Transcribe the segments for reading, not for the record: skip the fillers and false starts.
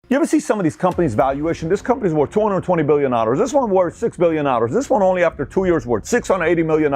You ever see some of these companies' valuation? This company's worth $220 billion. This one worth $6 billion. This one only after 2 years worth $680 million.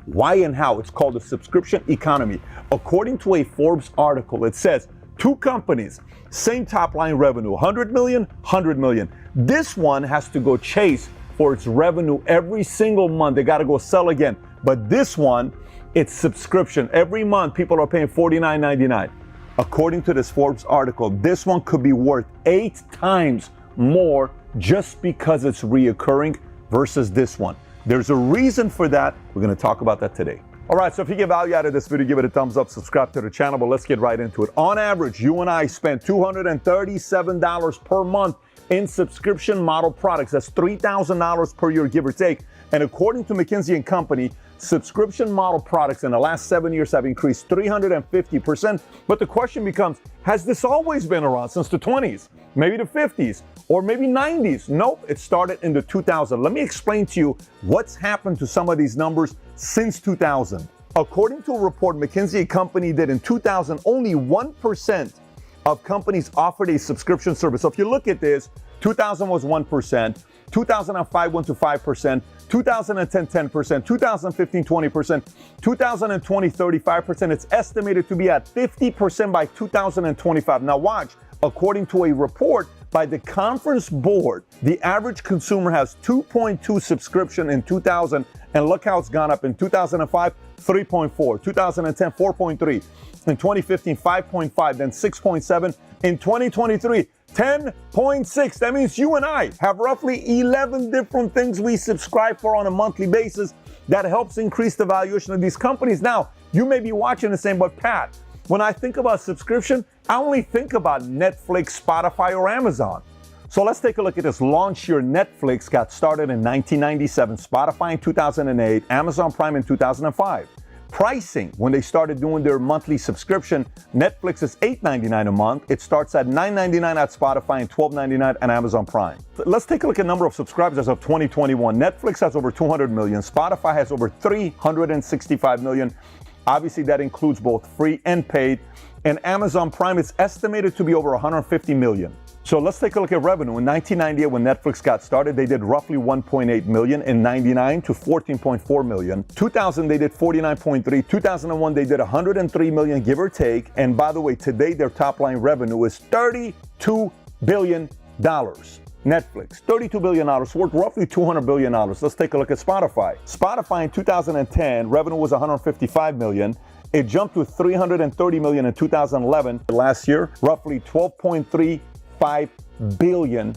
Why and how? It's called the subscription economy. According to a Forbes article, it says two companies, same top line revenue, 100 million, 100 million. This one has to go chase for its revenue every single month. They got to go sell again. But this one, it's subscription. Every month, people are paying $49.99. According to this Forbes article, this one could be worth 8 times more just because it's reoccurring versus this one. There's a reason for that. We're going to talk about that today. All right, so if you get value out of this video, give it a thumbs up, subscribe to the channel, but let's get right into it. On average, you and I spend $237 per month in subscription model products. That's $3,000 per year, give or take. And according to McKinsey & Company, subscription model products in the last 7 years have increased 350%. But the question becomes, has this always been around since the 20s, maybe the 50s, or maybe 90s? Nope, it started in the 2000s. Let me explain to you what's happened to some of these numbers since 2000. According to a report McKinsey & Company did in 2000, only 1% of companies offered a subscription service. So if you look at this, 2000 was 1%, 2005 went to 5%, 2010, 10%, 2015, 20%, 2020, 35%. It's estimated to be at 50% by 2025. Now watch, according to a report by the Conference Board, the average consumer has 2.2 subscription in 2000, and look how it's gone up. In 2005, 3.4, 2010, 4.3, in 2015, 5.5, then 6.7, in 2023, 10.6. That means you and I have roughly 11 different things we subscribe for on a monthly basis that helps increase the valuation of these companies. Now, you may be watching and saying, but Pat, when I think about subscription, I only think about Netflix, Spotify, or Amazon. So let's take a look at this. Launch year Netflix got started in 1997, Spotify in 2008, Amazon Prime in 2005. Pricing, when they started doing their monthly subscription, Netflix is $8.99 a month. It starts at $9.99 at Spotify and $12.99 at Amazon Prime. Let's take a look at number of subscribers as of 2021. Netflix has over 200 million. Spotify has over 365 million. Obviously, that includes both free and paid. And Amazon Prime is estimated to be over 150 million. So let's take a look at revenue. In 1998, when Netflix got started, they did roughly 1.8 million. In 99 to 14.4 million. 2000, they did 49.3. 2001, they did 103 million, give or take. And by the way, today their top line revenue is $32 billion. Netflix, $32 billion, worth roughly $200 billion. Let's take a look at Spotify. Spotify in 2010, revenue was 155 million. It jumped to 330 million in 2011. Last year, roughly $12.35 billion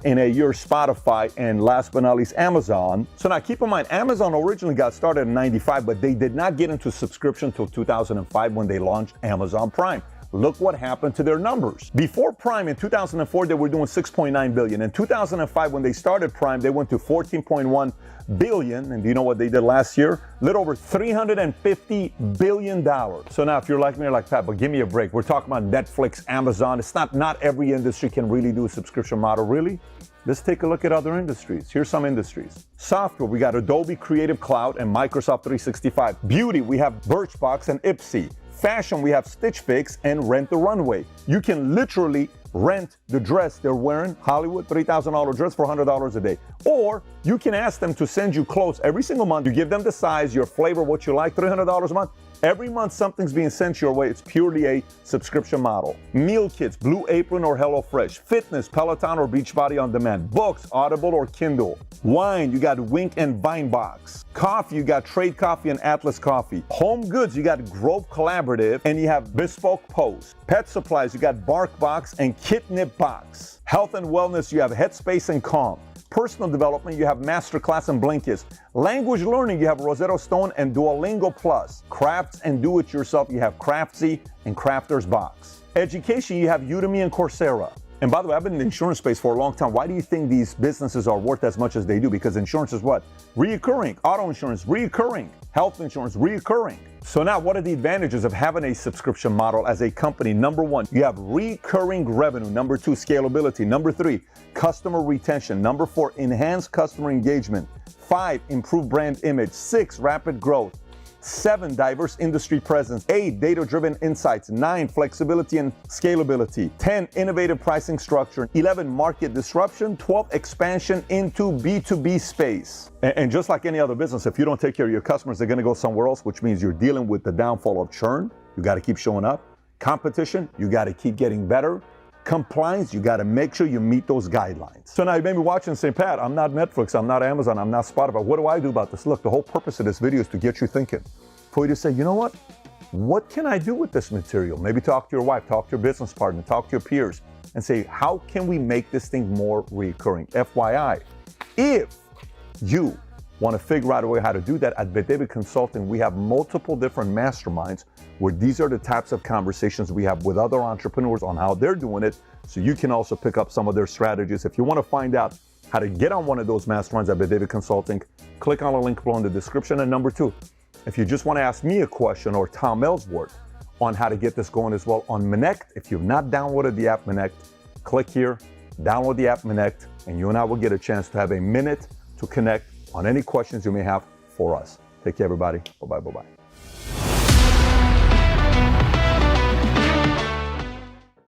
in a year. Spotify, and last but not least, Amazon. So now keep in mind, Amazon originally got started in 95, but they did not get into subscription until 2005 when they launched Amazon Prime. Look what happened to their numbers. Before Prime in 2004, they were doing 6.9 billion. In 2005, when they started Prime, they went to 14.1 billion. And do you know what they did last year? A little over $350 billion. So now if you're like me, you're like, Pat, but give me a break. We're talking about Netflix, Amazon. It's not every industry can really do a subscription model, really. Let's take a look at other industries. Here's some industries. Software, we got Adobe Creative Cloud and Microsoft 365. Beauty, we have Birchbox and Ipsy. Fashion, we have Stitch Fix and Rent the Runway. You can literally rent the dress they're wearing, Hollywood, $3,000 dress for $100 a day. Or you can ask them to send you clothes every single month. You give them the size, your flavor, what you like, $300 a month. Every month something's being sent your way. It's purely a subscription model. Meal kits, Blue Apron or HelloFresh. Fitness, Peloton or Beachbody On Demand. Books, Audible or Kindle. Wine, you got Wink and Vinebox. Coffee, you got Trade Coffee and Atlas Coffee. Home goods, you got Grove Collaborative and you have Bespoke Post. Pet supplies, you got BarkBox and Kitnip Box. Health and wellness, you have Headspace and Calm. Personal development, you have Masterclass and Blinkist. Language learning, you have Rosetta Stone and Duolingo Plus. Crafts and do-it-yourself, you have Craftsy and Crafter's Box. Education, you have Udemy and Coursera. And by the way, I've been in the insurance space for a long time. Why do you think these businesses are worth as much as they do? Because insurance is what? Reoccurring. Auto insurance, reoccurring. Health insurance, reoccurring. So now what are the advantages of having a subscription model as a company? Number one, you have recurring revenue. Number two, scalability. Number three, customer retention. Number four, enhanced customer engagement. 5, improved brand image. 6, rapid growth. 7, diverse industry presence. 8, data-driven insights. 9, flexibility and scalability. 10, innovative pricing structure. 11, market disruption. 12, expansion into B2B space. And just like any other business, if you don't take care of your customers, they're going to go somewhere else, which means you're dealing with the downfall of churn. You got to keep showing up. Competition, you got to keep getting better. Compliance, you got to make sure you meet those guidelines. So now you may be watching and say, Pat, I'm not Netflix, I'm not Amazon, I'm not Spotify. What do I do about this? Look, the whole purpose of this video is to get you thinking. For you to say, you know what can I do with this material? Maybe talk to your wife, talk to your business partner, talk to your peers, and say, how can we make this thing more recurring? FYI, if you want to figure out a way how to do that, at Bet David Consulting, we have multiple different masterminds where these are the types of conversations we have with other entrepreneurs on how they're doing it, so you can also pick up some of their strategies. If you want to find out how to get on one of those masterminds at Bet David Consulting, click on the link below in the description. And number 2, if you just want to ask me a question or Tom Ellsworth on how to get this going as well on Minect, if you've not downloaded the app Minect, click here, download the app Minect, and you and I will get a chance to have a minute to connect on any questions you may have for us. Take care, everybody. Bye-bye, bye-bye.